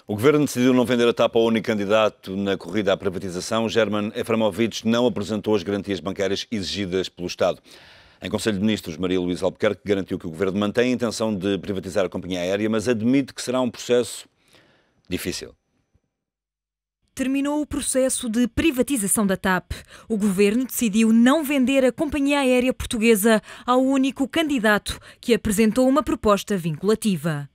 O Governo decidiu não vender a TAP ao único candidato na corrida à privatização. German Efremovich não apresentou as garantias bancárias exigidas pelo Estado. Em Conselho de Ministros, Maria Luísa Albuquerque garantiu que o Governo mantém a intenção de privatizar a companhia aérea, mas admite que será um processo difícil. Terminou o processo de privatização da TAP. O Governo decidiu não vender a companhia aérea portuguesa ao único candidato que apresentou uma proposta vinculativa.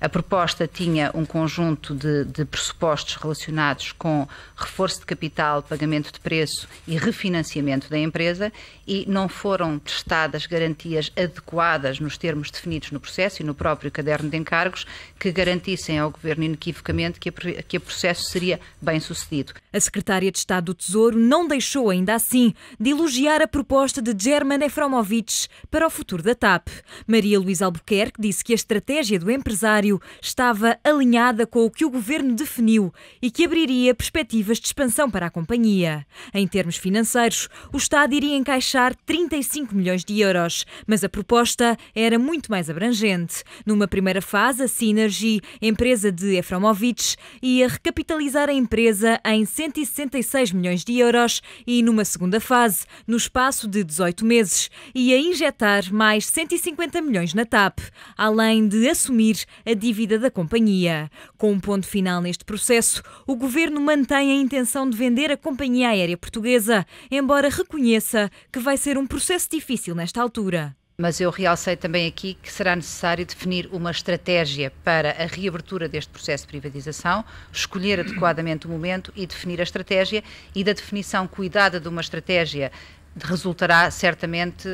A proposta tinha um conjunto de pressupostos relacionados com reforço de capital, pagamento de preço e refinanciamento da empresa e não foram prestadas garantias adequadas nos termos definidos no processo e no próprio caderno de encargos que garantissem ao Governo inequivocamente que o processo seria bem sucedido. A Secretária de Estado do Tesouro não deixou ainda assim de elogiar a proposta de German Efremovich para o futuro da TAP. Maria Luísa Albuquerque disse que a estratégia do empresário estava alinhada com o que o Governo definiu e que abriria perspectivas de expansão para a companhia. Em termos financeiros, o Estado iria encaixar 35 milhões de euros, mas a proposta era muito mais abrangente. Numa primeira fase, a Synergy, empresa de Efremovich, ia recapitalizar a empresa em 166 milhões de euros e, numa segunda fase, no espaço de 18 meses, ia injetar mais 150 milhões na TAP, além de assumir a dívida da companhia. Com um ponto final neste processo, o Governo mantém a intenção de vender a companhia aérea portuguesa, embora reconheça que vai ser um processo difícil nesta altura. Mas eu realcei também aqui que será necessário definir uma estratégia para a reabertura deste processo de privatização, escolher adequadamente o momento e definir a estratégia, e da definição cuidada de uma estratégia resultará certamente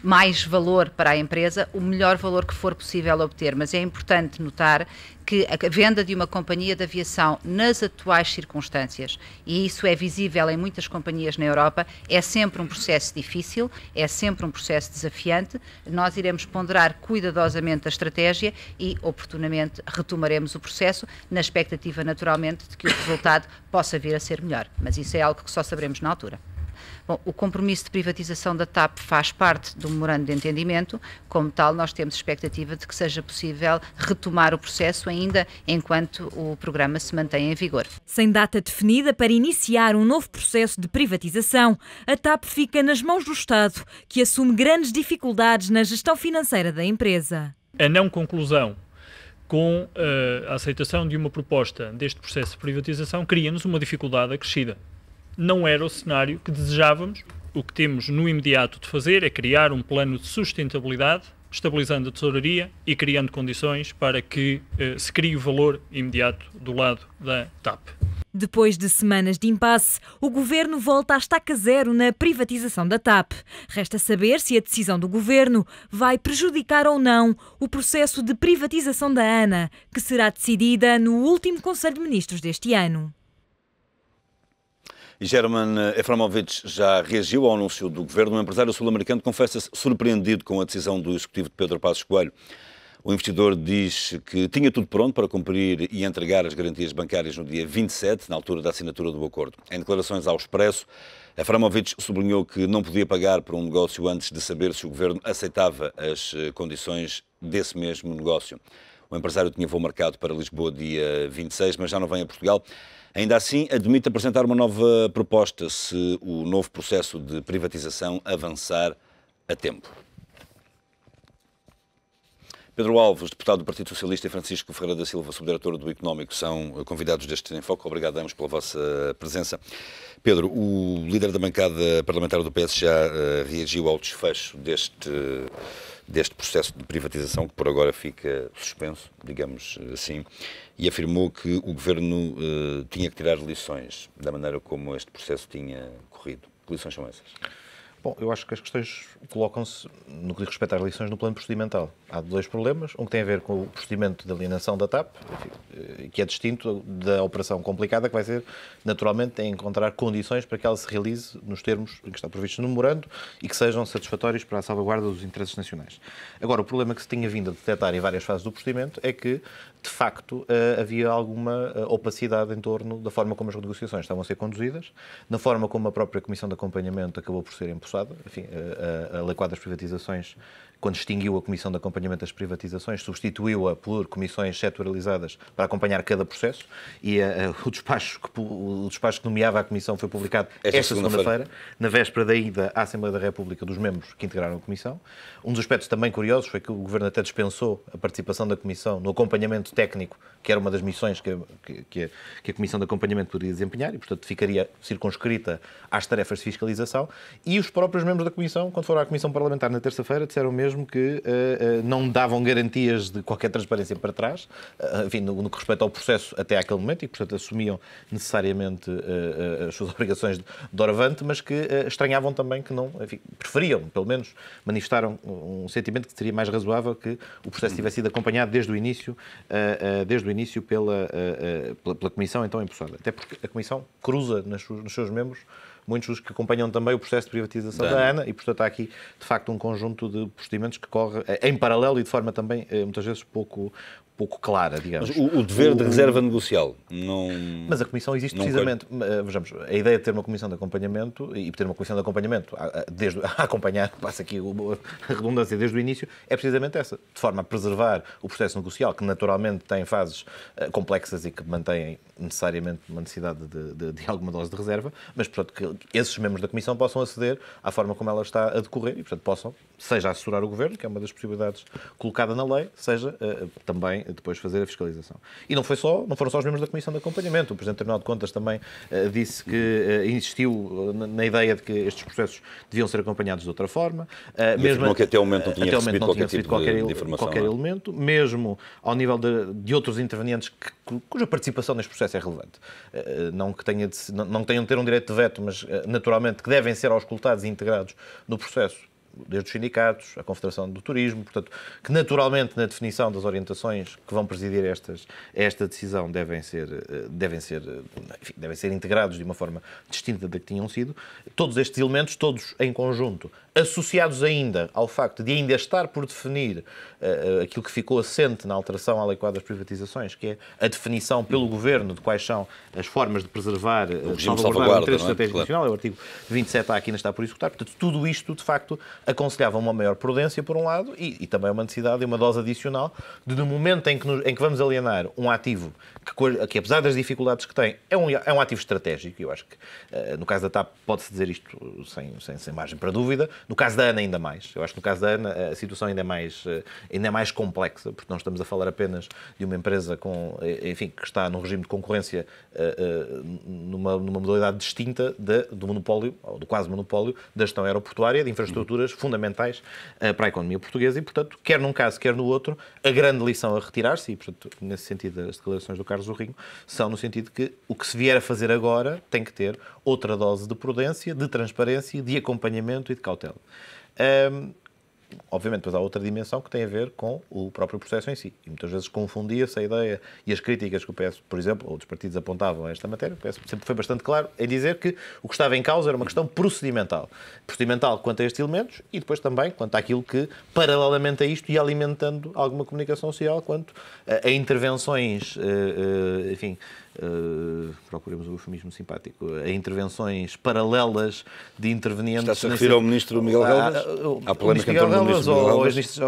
mais valor para a empresa, o melhor valor que for possível obter. Mas é importante notar que a venda de uma companhia de aviação nas atuais circunstâncias, e isso é visível em muitas companhias na Europa, é sempre um processo difícil, é sempre um processo desafiante. Nós iremos ponderar cuidadosamente a estratégia e, oportunamente, retomaremos o processo, na expectativa, naturalmente, de que o resultado possa vir a ser melhor. Mas isso é algo que só saberemos na altura. Bom, o compromisso de privatização da TAP faz parte do memorando de entendimento. Como tal, nós temos expectativa de que seja possível retomar o processo ainda enquanto o programa se mantém em vigor. Sem data definida para iniciar um novo processo de privatização, a TAP fica nas mãos do Estado, que assume grandes dificuldades na gestão financeira da empresa. A não conclusão com a aceitação de uma proposta deste processo de privatização cria-nos uma dificuldade acrescida. Não era o cenário que desejávamos. O que temos no imediato de fazer é criar um plano de sustentabilidade, estabilizando a tesouraria e criando condições para que se crie o valor imediato do lado da TAP. Depois de semanas de impasse, o Governo volta à estaca zero na privatização da TAP. Resta saber se a decisão do Governo vai prejudicar ou não o processo de privatização da ANA, que será decidida no último Conselho de Ministros deste ano. E German Efremovich já reagiu ao anúncio do Governo. O empresário sul-americano confessa-se surpreendido com a decisão do executivo de Pedro Passos Coelho. O investidor diz que tinha tudo pronto para cumprir e entregar as garantias bancárias no dia 27, na altura da assinatura do acordo. Em declarações ao Expresso, Efremovich sublinhou que não podia pagar por um negócio antes de saber se o Governo aceitava as condições desse mesmo negócio. O empresário tinha voo marcado para Lisboa dia 26, mas já não vem a Portugal. Ainda assim, admite apresentar uma nova proposta se o novo processo de privatização avançar a tempo. Pedro Alves, deputado do Partido Socialista, e Francisco Ferreira da Silva, subdiretor do Económico, são convidados deste Em Foco. Obrigado a ambos pela vossa presença. Pedro, o líder da bancada parlamentar do PS já reagiu ao desfecho deste processo de privatização, que por agora fica suspenso, digamos assim, e afirmou que o Governo tinha que tirar lições da maneira como este processo tinha corrido. Que lições são essas? Bom, eu acho que as questões colocam-se, no que diz respeito às lições, no plano procedimental. Há dois problemas. Um que tem a ver com o procedimento de alienação da TAP, que é distinto da operação complicada, que vai ser, naturalmente, encontrar condições para que ela se realize nos termos em que está previsto no memorando e que sejam satisfatórios para a salvaguarda dos interesses nacionais. Agora, o problema que se tinha vindo a detectar em várias fases do procedimento é que, de facto, havia alguma opacidade em torno da forma como as negociações estavam a ser conduzidas, na forma como a própria Comissão de Acompanhamento acabou por ser empossada. Enfim, a Lei Quadro das Privatizações quando extinguiu a Comissão de Acompanhamento das Privatizações, substituiu-a por comissões setorializadas para acompanhar cada processo, e o despacho que nomeava a Comissão foi publicado esta segunda-feira, na véspera da ida à Assembleia da República dos membros que integraram a Comissão. Um dos aspectos também curiosos foi que o Governo até dispensou a participação da Comissão no acompanhamento técnico, que era uma das missões que a Comissão de Acompanhamento poderia desempenhar, e, portanto, ficaria circunscrita às tarefas de fiscalização. E os próprios membros da Comissão, quando foram à Comissão Parlamentar na terça-feira, disseram mesmo que não davam garantias de qualquer transparência para trás, enfim, no que respeita ao processo até àquele momento, e, portanto, assumiam necessariamente as suas obrigações de doravante, mas que estranhavam também que não, enfim, preferiam, pelo menos, manifestaram um sentimento que seria mais razoável que o processo tivesse sido acompanhado desde o início pela Comissão então empossada. Até porque a Comissão cruza nos seus membros muitos dos que acompanham também o processo de privatização da ANA, e, portanto, há aqui, de facto, um conjunto de procedimentos que corre em paralelo e de forma também, muitas vezes, pouco clara, digamos. Mas o dever de reserva negocial não... Mas a Comissão existe precisamente... Vejamos, a ideia de ter uma Comissão de Acompanhamento, e ter uma Comissão de Acompanhamento a acompanhar, passa aqui a redundância desde o início, é precisamente essa, de forma a preservar o processo negocial, que naturalmente tem fases complexas e que mantêm necessariamente uma necessidade de alguma dose de reserva, mas, portanto, que esses membros da Comissão possam aceder à forma como ela está a decorrer e, portanto, possam, seja assessorar o Governo, que é uma das possibilidades colocada na lei, seja também depois fazer a fiscalização. E não foram só os membros da Comissão de Acompanhamento. O Presidente do Tribunal de Contas também disse que insistiu na ideia de que estes processos deviam ser acompanhados de outra forma. Mesmo que até o momento não tinha recebido qualquer tipo de informação. Qualquer elemento, mesmo ao nível de outros intervenientes cuja participação neste processo é relevante. Não que tenham de ter um direito de veto, mas naturalmente que devem ser auscultados e integrados no processo, desde os sindicatos, a Confederação do Turismo, portanto, que naturalmente na definição das orientações que vão presidir esta decisão devem ser integrados de uma forma distinta da que tinham sido. Todos estes elementos, todos em conjunto, associados ainda ao facto de ainda estar por definir aquilo que ficou assente na alteração à Lei Quadro das Privatizações, que é a definição pelo Governo de quais são as formas de preservar, salvaguardar o interesse estratégico nacional, é o artigo 27A que ainda está por executar. Portanto, tudo isto, de facto, aconselhava uma maior prudência, por um lado, e também uma necessidade e uma dose adicional de, no momento em que vamos alienar um ativo que, apesar das dificuldades que tem, é um ativo estratégico. Eu acho que, no caso da TAP, pode-se dizer isto sem margem para dúvida. No caso da ANA, ainda mais. Eu acho que no caso da ANA a situação ainda é mais complexa, porque não estamos a falar apenas de uma empresa que está num regime de concorrência numa modalidade distinta do monopólio, ou do quase monopólio, da gestão aeroportuária, de infraestruturas fundamentais para a economia portuguesa e, portanto, quer num caso, quer no outro, a grande lição a retirar-se, e, portanto, nesse sentido, as declarações do Carlos Urrinho são no sentido que o que se vier a fazer agora tem que ter outra dose de prudência, de transparência, de acompanhamento e de cautela. Obviamente, depois há outra dimensão que tem a ver com o próprio processo em si. E muitas vezes confundia-se a ideia e as críticas que o PS, por exemplo, ou dos partidos apontavam a esta matéria. O PS sempre foi bastante claro em dizer que o que estava em causa era uma questão procedimental. Procedimental quanto a estes elementos e depois também quanto àquilo que, paralelamente a isto, ia alimentando alguma comunicação social quanto a intervenções, procuremos um eufemismo simpático, a intervenções paralelas de intervenientes... Está-se a referir ao Ministro Miguel Galvez? À polémica em torno do Ministro Miguel Galvez?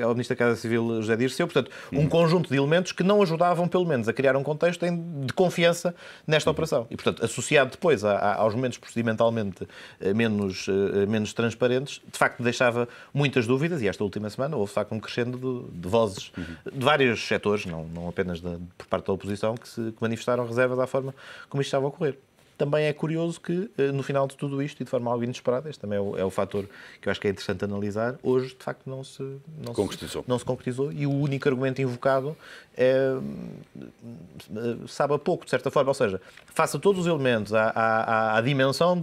Ao Ministro da Casa Civil, José Dirceu. Portanto, um conjunto de elementos que não ajudavam, pelo menos, a criar um contexto de confiança nesta operação. E, portanto, associado depois aos momentos procedimentalmente menos transparentes, de facto deixava muitas dúvidas, e esta última semana houve, de facto, um crescendo de vozes de vários setores, não apenas por parte da oposição, que manifestaram reservas à forma como isto estava a ocorrer. Também é curioso que, no final de tudo isto, e de forma algo inesperada, este também é o fator que eu acho que é interessante analisar, hoje, de facto, não se concretizou, e o único argumento invocado sabe a pouco, de certa forma, ou seja, face a todos os elementos, à dimensão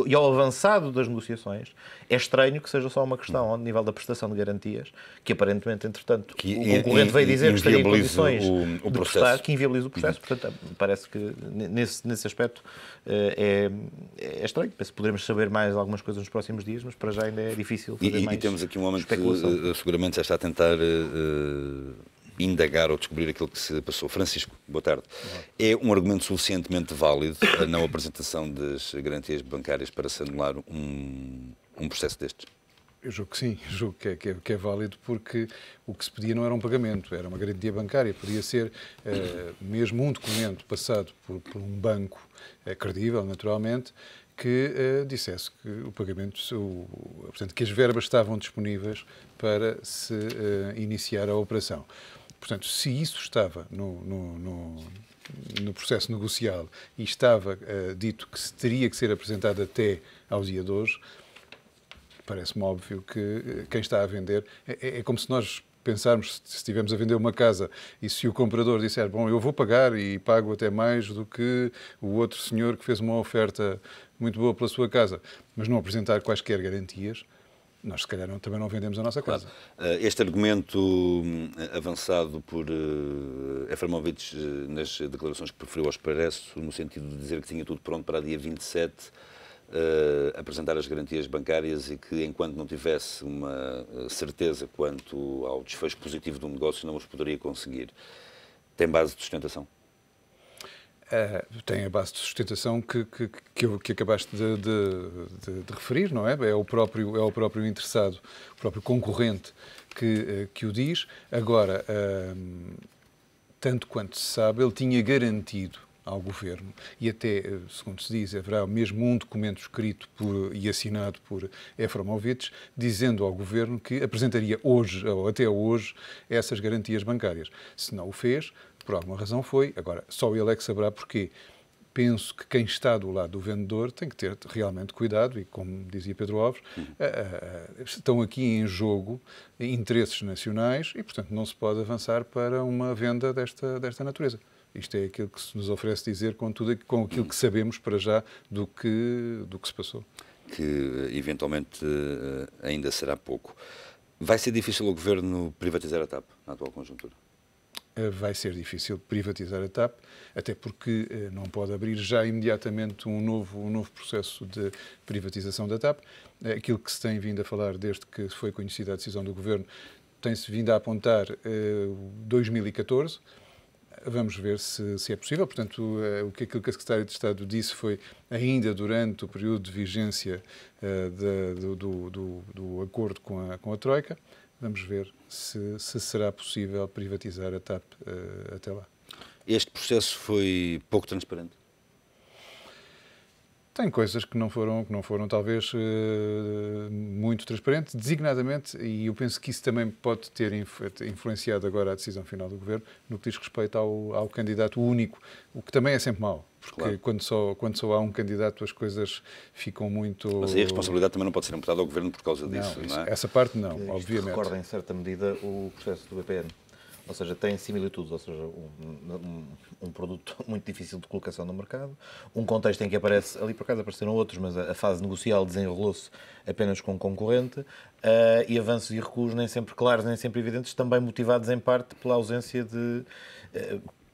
e ao avançado das negociações, é estranho que seja só uma questão ao nível da prestação de garantias, que aparentemente, entretanto, o concorrente veio dizer que estaria em condições de prestar, que inviabiliza o processo. Portanto, parece que, nesse aspecto, é estranho. Penso que poderemos saber mais algumas coisas nos próximos dias, mas para já ainda é difícil fazer mais. E temos aqui um homem que seguramente já está a tentar indagar ou descobrir aquilo que se passou. Francisco, boa tarde. É um argumento suficientemente válido a não apresentação das garantias bancárias para se anular um processo destes? Eu julgo que sim, julgo que é válido, porque o que se pedia não era um pagamento, era uma garantia bancária. Podia ser mesmo um documento passado por um banco credível, naturalmente, que dissesse que o pagamento, portanto, que as verbas estavam disponíveis para se iniciar a operação. Portanto, se isso estava no processo negocial e estava dito que se teria que ser apresentado até ao dia de hoje, parece-me óbvio que quem está a vender... É como se nós pensarmos, se estivermos a vender uma casa e se o comprador disser, bom, eu vou pagar e pago até mais do que o outro senhor que fez uma oferta muito boa pela sua casa, mas não apresentar quaisquer garantias, nós se calhar também não vendemos a nossa casa. Este argumento avançado por Efremovich nas declarações que preferiu ao Expresso, no sentido de dizer que tinha tudo pronto para dia 27, apresentar as garantias bancárias e que, enquanto não tivesse uma certeza quanto ao desfecho positivo do negócio, não os poderia conseguir. Tem base de sustentação? Tem a base de sustentação que acabaste de referir, não é? É o próprio interessado, o próprio concorrente que o diz. Agora, tanto quanto se sabe, ele tinha garantido ao Governo, e até, segundo se diz, haverá mesmo um documento escrito e assinado por Efremovich, dizendo ao Governo que apresentaria hoje, ou até hoje, essas garantias bancárias. Se não o fez, por alguma razão foi. Agora, só ele é que saberá porquê. Penso que quem está do lado do vendedor tem que ter realmente cuidado e, como dizia Pedro Alves, estão aqui em jogo interesses nacionais e, portanto, não se pode avançar para uma venda desta natureza. Isto é aquilo que se nos oferece dizer com aquilo que sabemos para já do que se passou. Que, eventualmente, ainda será pouco. Vai ser difícil o Governo privatizar a TAP na atual conjuntura? Vai ser difícil privatizar a TAP, até porque não pode abrir já imediatamente um novo processo de privatização da TAP. Aquilo que se tem vindo a falar desde que foi conhecida a decisão do Governo tem-se vindo a apontar 2014. Vamos ver se é possível. Portanto, aquilo que a Secretária de Estado disse foi ainda durante o período de vigência do acordo com a Troika. Vamos ver se será possível privatizar a TAP até lá. Este processo foi pouco transparente? Tem coisas que não foram talvez muito transparentes, designadamente, e eu penso que isso também pode ter influenciado agora a decisão final do Governo no que diz respeito ao candidato único, o que também é sempre mau, porque claro, quando só há um candidato as coisas ficam muito... Mas aí a responsabilidade também não pode ser imputada ao Governo por causa disso, não é? Essa parte não, isto obviamente. Recorda em certa medida o processo do BPN. Ou seja, tem similitudes, ou seja, um produto muito difícil de colocação no mercado, um contexto em que aparece, ali por acaso apareceram outros, mas a fase negocial desenrolou-se apenas com um concorrente, e avanços e recuos nem sempre claros, nem sempre evidentes, também motivados em parte pela ausência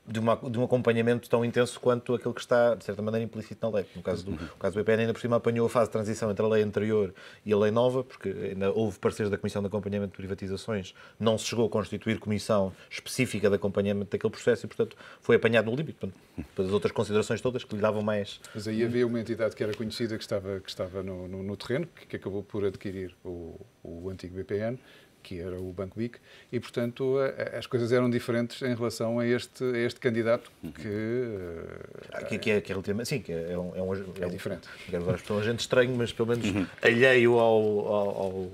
de um acompanhamento tão intenso quanto aquele que está, de certa maneira, implícito na lei. No caso do BPN, ainda por cima apanhou a fase de transição entre a lei anterior e a lei nova, porque ainda houve pareceres da Comissão de Acompanhamento de Privatizações, não se chegou a constituir comissão específica de acompanhamento daquele processo e, portanto, foi apanhado no limite. Depois as outras considerações todas que lhe davam mais... Mas aí havia uma entidade que era conhecida, que estava no terreno, que acabou por adquirir o antigo BPN, que era o Banco BIC, e, portanto, as coisas eram diferentes em relação a este candidato que é relativamente... Sim, que é diferente. Quero usar um agente estranho, mas pelo menos alheio ao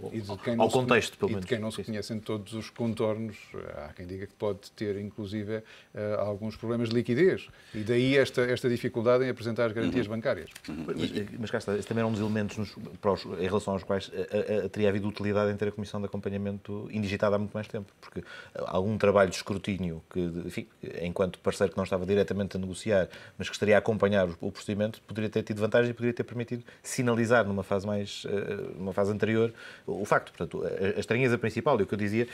contexto, pelo menos. E de quem não se conhecem todos os contornos, há quem diga que pode ter, inclusive, alguns problemas de liquidez, e daí esta dificuldade em apresentar as garantias bancárias. Mas cá está, esse também era um dos elementos em relação aos quais teria havido utilidade em ter a Comissão de Acompanhamento indigitada há muito mais tempo, porque algum trabalho de escrutínio que, enfim, enquanto parceiro que não estava diretamente a negociar, mas que estaria a acompanhar o procedimento, poderia ter tido vantagem e poderia ter permitido sinalizar numa fase anterior o facto. Portanto, a estranheza principal, e o que eu dizia,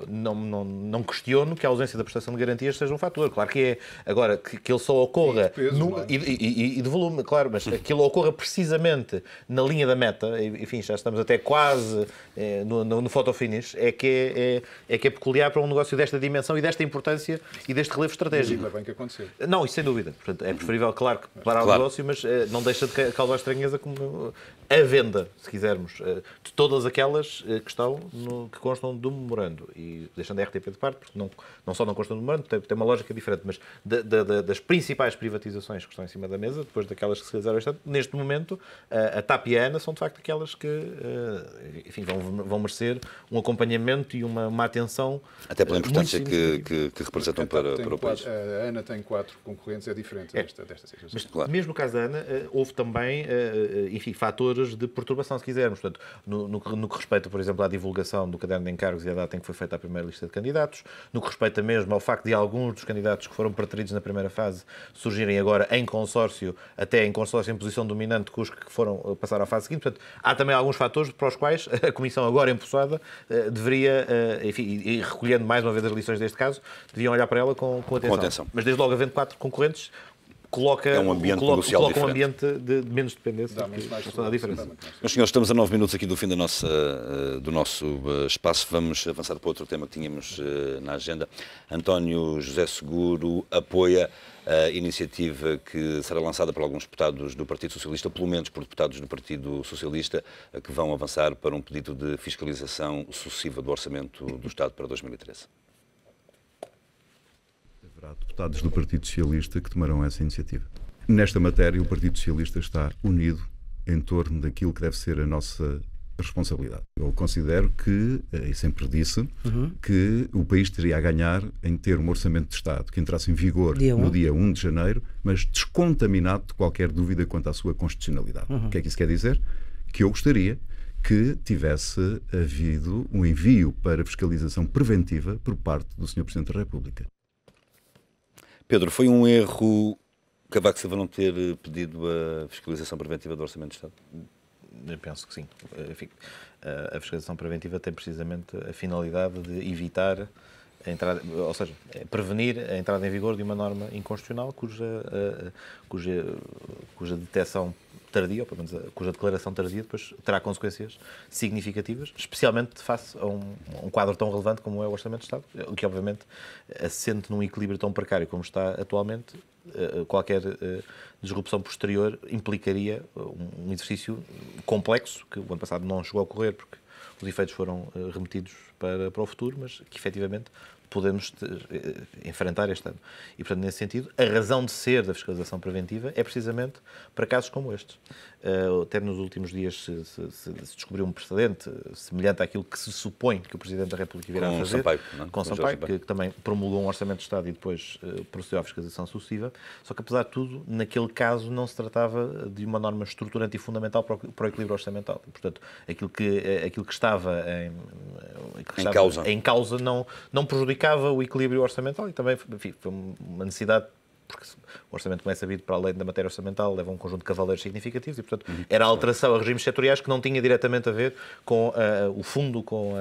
não questiono que a ausência da prestação de garantias seja um fator. Claro que é. Agora, que ele só ocorra e de volume, claro, mas que ele ocorra precisamente na linha da meta, enfim, já estamos até quase no photo finish, condições é que é peculiar para um negócio desta dimensão e desta importância e deste relevo estratégico. Ainda bem que acontecer. Não, isso sem dúvida. Portanto, é preferível, claro, que parar o negócio, mas não deixa de causar estranheza como a venda, se quisermos, de todas aquelas que constam do memorando. E deixando a RTP de parte, porque não só não constam do memorando, tem uma lógica diferente, mas das principais privatizações que estão em cima da mesa, depois daquelas que se realizaram este ano, neste momento, a TAP e a ANA são de facto aquelas que enfim, vão merecer um acompanhamento e uma atenção. Até pela importância que representam para o país. A ANA tem 4 concorrentes, é diferente desta situação. Mas, claro, mesmo no caso da ANA, houve também, enfim, fatores de perturbação, se quisermos. Portanto, no que respeita, por exemplo, à divulgação do caderno de encargos e à data em que foi feita a primeira lista de candidatos, no que respeita mesmo ao facto de alguns dos candidatos que foram preteridos na primeira fase surgirem agora em consórcio, até em consórcio em posição dominante, com os que foram passar à fase seguinte. Portanto, há também alguns fatores para os quais a Comissão, agora empossada, deveria, enfim, e recolhendo mais uma vez as lições deste caso, deviam olhar para ela com atenção. Mas desde logo, havendo 4 concorrentes, coloca um ambiente de menos dependência. Dá diferença. Meus senhores, estamos a 9 minutos aqui do fim do nosso espaço. Vamos avançar para outro tema que tínhamos na agenda. António José Seguro apoia a iniciativa que será lançada por alguns deputados do Partido Socialista, pelo menos por deputados do Partido Socialista, que vão avançar para um pedido de fiscalização sucessiva do Orçamento do Estado para 2013. Haverá deputados do Partido Socialista que tomarão essa iniciativa. Nesta matéria, o Partido Socialista está unido em torno daquilo que deve ser a nossa responsabilidade. Eu considero que, e sempre disse, que o país teria a ganhar em ter um orçamento de Estado que entrasse em vigor no dia 1 de janeiro, mas descontaminado de qualquer dúvida quanto à sua constitucionalidade. O que é que isso quer dizer? Que eu gostaria que tivesse havido um envio para fiscalização preventiva por parte do Sr. Presidente da República. Pedro, foi um erro Cavaco Silva não ter pedido a fiscalização preventiva do Orçamento de Estado? Eu penso que sim. Enfim, a fiscalização preventiva tem precisamente a finalidade de evitar a entrada, ou seja, prevenir a entrada em vigor de uma norma inconstitucional cuja detecção tardia, ou pelo menos cuja declaração tardia, depois terá consequências significativas, especialmente face a um quadro tão relevante como é o Orçamento de Estado, o que obviamente assente num equilíbrio tão precário como está atualmente. Qualquer disrupção posterior implicaria um exercício complexo, que o ano passado não chegou a ocorrer, porque os efeitos foram remetidos para o futuro, mas que efetivamente podemos enfrentar este ano. E, portanto, nesse sentido, a razão de ser da fiscalização preventiva é precisamente para casos como estes. Até nos últimos dias se descobriu um precedente semelhante àquilo que se supõe que o Presidente da República virá a fazer, com Sampaio, que também promulgou um Orçamento de Estado e depois procedeu à fiscalização sucessiva. Só que, apesar de tudo, naquele caso não se tratava de uma norma estruturante e fundamental para o equilíbrio orçamental. E, portanto, aquilo que estava em causa não prejudicava o equilíbrio orçamental e também, enfim, foi uma necessidade, porque o orçamento, como é sabido, para além da matéria orçamental, leva um conjunto de cavaleiros significativos e, portanto, era a alteração a regimes setoriais que não tinha diretamente a ver com o fundo, com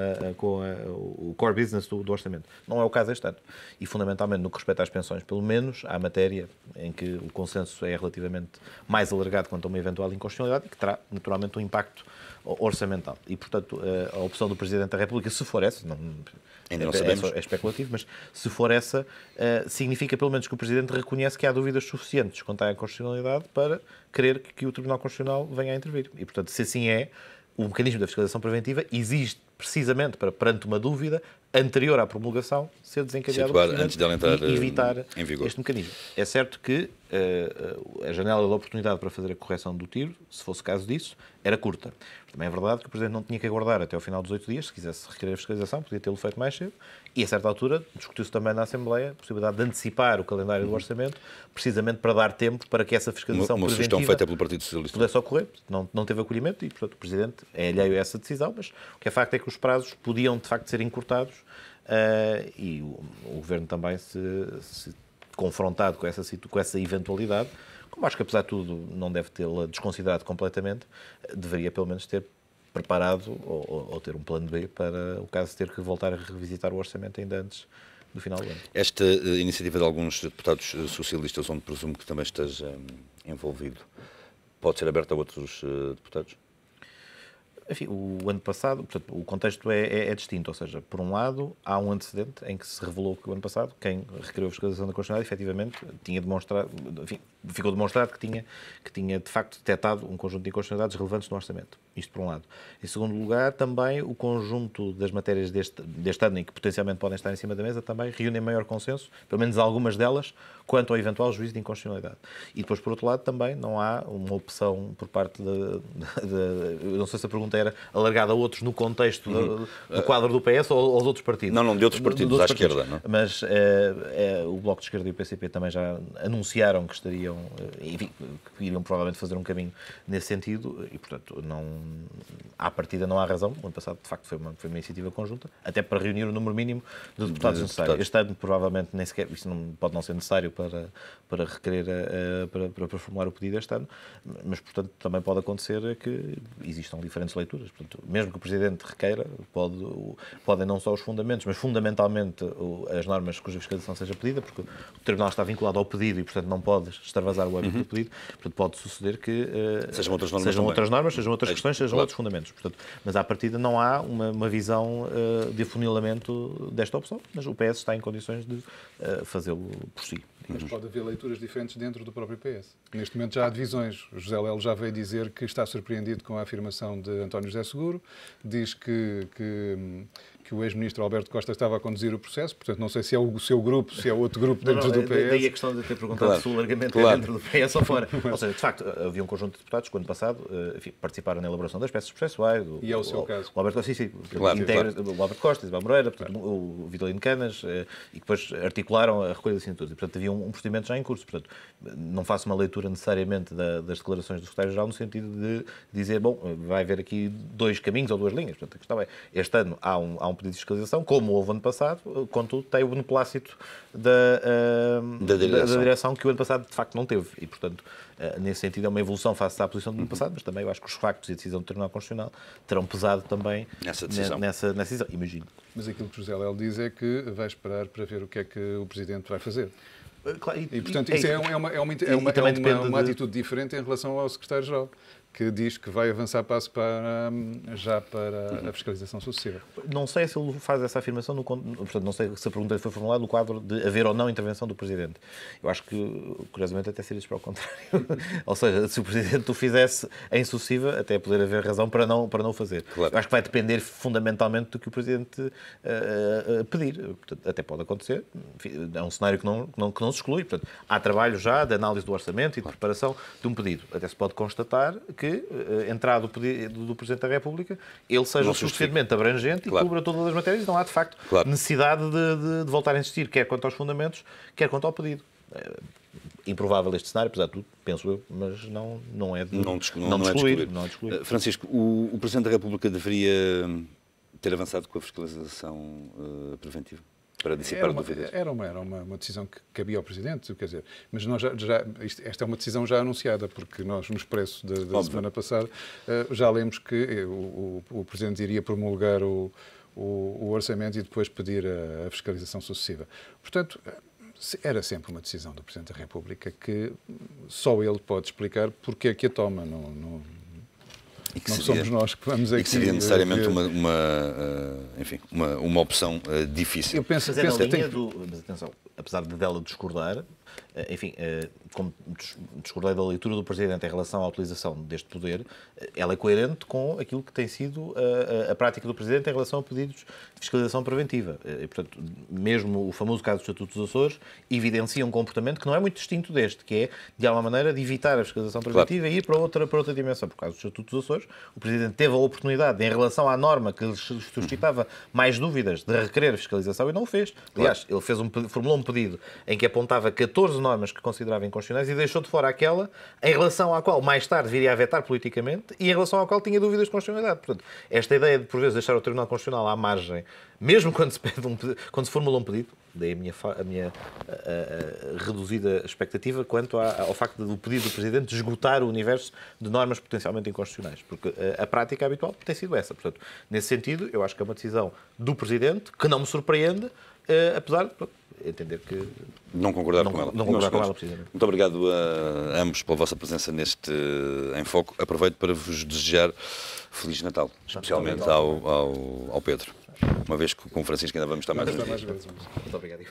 o core business do orçamento. Não é o caso este ano. E, fundamentalmente, no que respeita às pensões, pelo menos, há matéria em que o consenso é relativamente mais alargado quanto a uma eventual inconstitucionalidade e que terá, naturalmente, um impacto orçamental. E, portanto, a opção do Presidente da República, se for essa, ainda não sabemos, é especulativo, mas se for essa, significa pelo menos que o Presidente reconhece que há dúvidas suficientes quanto à constitucionalidade para querer que o Tribunal Constitucional venha a intervir. E, portanto, se assim é, o mecanismo da fiscalização preventiva existe precisamente para, perante uma dúvida anterior à promulgação, ser desencadeado antes de ela entrar e evitar em vigor. Este mecanismo. É certo que a janela de oportunidade para fazer a correção do tiro, se fosse caso disso, era curta. Mas também é verdade que o Presidente não tinha que aguardar até ao final dos 8 dias, se quisesse requerer a fiscalização, podia tê-lo feito mais cedo, e a certa altura discutiu-se também na Assembleia a possibilidade de antecipar o calendário do Orçamento, precisamente para dar tempo para que essa fiscalização uma preventiva sugestão feita pelo Partido Socialista pudesse ocorrer. Não teve acolhimento e, portanto, o Presidente é alheio a essa decisão, mas o que é facto é que os prazos podiam, de facto, ser encurtados e o Governo também se confrontado com essa eventualidade, como acho que, apesar de tudo, não deve tê-la desconsiderado completamente, deveria, pelo menos, ter preparado ou ter um plano B para o caso de ter que voltar a revisitar o orçamento ainda antes do final do ano. Esta iniciativa de alguns deputados socialistas, onde presumo que também esteja envolvido, pode ser aberta a outros deputados? Enfim, o ano passado, portanto, o contexto é distinto, ou seja, por um lado, há um antecedente em que se revelou que o ano passado, quem requeriu a fiscalização da constitucionalidade, efetivamente, tinha demonstrado, enfim, ficou demonstrado que tinha de facto detectado um conjunto de inconstitucionalidades relevantes no orçamento. Isto por um lado. Em segundo lugar, também o conjunto das matérias deste ano e que potencialmente podem estar em cima da mesa também reúnem maior consenso, pelo menos algumas delas, quanto ao eventual juízo de inconstitucionalidade. E depois, por outro lado, também não há uma opção por parte eu não sei se a pergunta era alargada a outros no contexto do quadro do PS ou aos outros partidos. Não, de outros partidos à esquerda. Não? Mas o Bloco de Esquerda e o PCP também já anunciaram que estariam, enfim, que iriam provavelmente fazer um caminho nesse sentido e, portanto, à partida não há razão. O ano passado, de facto, foi uma iniciativa conjunta, até para reunir o número mínimo de deputados necessários. Este ano, provavelmente, nem sequer, isso pode não ser necessário para requerer, para formular o pedido este ano, mas, portanto, também pode acontecer que existam diferentes leituras. Portanto, mesmo que o Presidente requeira, podem não só os fundamentos, mas fundamentalmente as normas cuja fiscalização seja pedida, porque o Tribunal está vinculado ao pedido e, portanto, não pode extravasar o âmbito do pedido. Portanto, pode suceder que sejam outras normas, sejam outras questões, sejam outros fundamentos. Portanto, mas, à partida, não há uma visão de afunilamento desta opção, mas o PS está em condições de fazê-lo por si. Mas pode haver leituras diferentes dentro do próprio PS. Neste momento já há divisões. O José Lelo já veio dizer que está surpreendido com a afirmação de António José Seguro, diz que o ex-ministro Alberto Costa estava a conduzir o processo, portanto não sei se é o seu grupo, se é outro grupo dentro do PS. Daí a questão de ter perguntado se o largamento é dentro do PS ou fora. Ou seja, de facto, havia um conjunto de deputados que, ano passado, enfim, participaram na elaboração das peças processuais. E é o seu caso. O Alberto Costa, o Alberto Costa, Isabel Moreira, portanto, o Vitalino Canas, e depois articularam a recolha de assinaturas. E, portanto, havia um procedimento já em curso. Portanto, não faço uma leitura necessariamente das declarações do secretário-geral no sentido de dizer, bom, vai haver aqui 2 caminhos ou 2 linhas. Portanto, a questão é, este ano há um pedido de fiscalização, como houve ano passado, contudo, tem o beneplácito da direção que o ano passado, de facto, não teve. E, portanto, nesse sentido, é uma evolução face à posição do ano passado, mas também eu acho que os factos e a decisão do Tribunal Constitucional terão pesado também nessa decisão. Nessa decisão, imagino. Mas aquilo que o José Lelo diz é que vai esperar para ver o que é que o Presidente vai fazer. Claro, e, portanto, isso é uma atitude diferente em relação ao Secretário-Geral, que diz que vai avançar passo para a fiscalização sucessiva. Não sei se ele faz essa afirmação, portanto, não sei se a pergunta foi formulada no quadro de haver ou não intervenção do Presidente. Eu acho que, curiosamente, até seria para o contrário. Ou seja, se o Presidente o fizesse em sucessiva, até poder haver razão para não o fazer. Claro. Eu acho que vai depender fundamentalmente do que o Presidente pedir. Portanto, até pode acontecer. Enfim, é um cenário que não se exclui. Portanto, há trabalho já de análise do orçamento e de preparação de um pedido. Até se pode constatar que, entrado o pedido do Presidente da República, ele seja suficientemente abrangente e cubra todas as matérias, não há, de facto, necessidade de voltar a insistir, quer quanto aos fundamentos, quer quanto ao pedido. Improvável este cenário, apesar de tudo, penso eu, mas não é de excluir. Francisco, o Presidente da República deveria ter avançado com a fiscalização preventiva? Para dissipar dúvidas. Era uma decisão que cabia ao Presidente, quer dizer, mas nós esta é uma decisão já anunciada, porque nós, no Expresso da semana passada, já lemos que o Presidente iria promulgar o orçamento e depois pedir a fiscalização sucessiva. Portanto, era sempre uma decisão do Presidente da República que só ele pode explicar porque é que a toma. Não somos nós que vamos aqui... E que seria necessariamente uma opção difícil. Eu penso mas atenção, apesar dela discordar, enfim, como discordei da leitura do Presidente em relação à utilização deste poder, ela é coerente com aquilo que tem sido a prática do Presidente em relação a pedidos de fiscalização preventiva. E, portanto, mesmo o famoso caso do Estatuto dos Açores evidencia um comportamento que não é muito distinto deste, que é, de alguma maneira, de evitar a fiscalização preventiva e ir para outra dimensão. Por causa do Estatuto dos Açores, o Presidente teve a oportunidade, em relação à norma que suscitava mais dúvidas, de requerer a fiscalização e não o fez. Aliás, ele formulou um pedido em que apontava 14 normas que considerava inconstitucionais e deixou de fora aquela em relação à qual mais tarde viria a vetar politicamente e em relação à qual tinha dúvidas de constitucionalidade. Portanto, esta ideia de, por vezes, deixar o Tribunal Constitucional à margem, mesmo quando se formula um pedido, Daí a minha reduzida expectativa quanto ao facto do pedido do Presidente de esgotar o universo de normas potencialmente inconstitucionais, porque a prática habitual tem sido essa. Portanto, nesse sentido, eu acho que é uma decisão do Presidente que não me surpreende, apesar de entender que... Não concordar com ela. Não concordar com ela, precisamente. Muito obrigado a ambos pela vossa presença neste Em Foco. Aproveito para vos desejar Feliz Natal, especialmente ao Pedro. Uma vez que com o Francisco ainda vamos estar mais uns dias. Muito obrigado.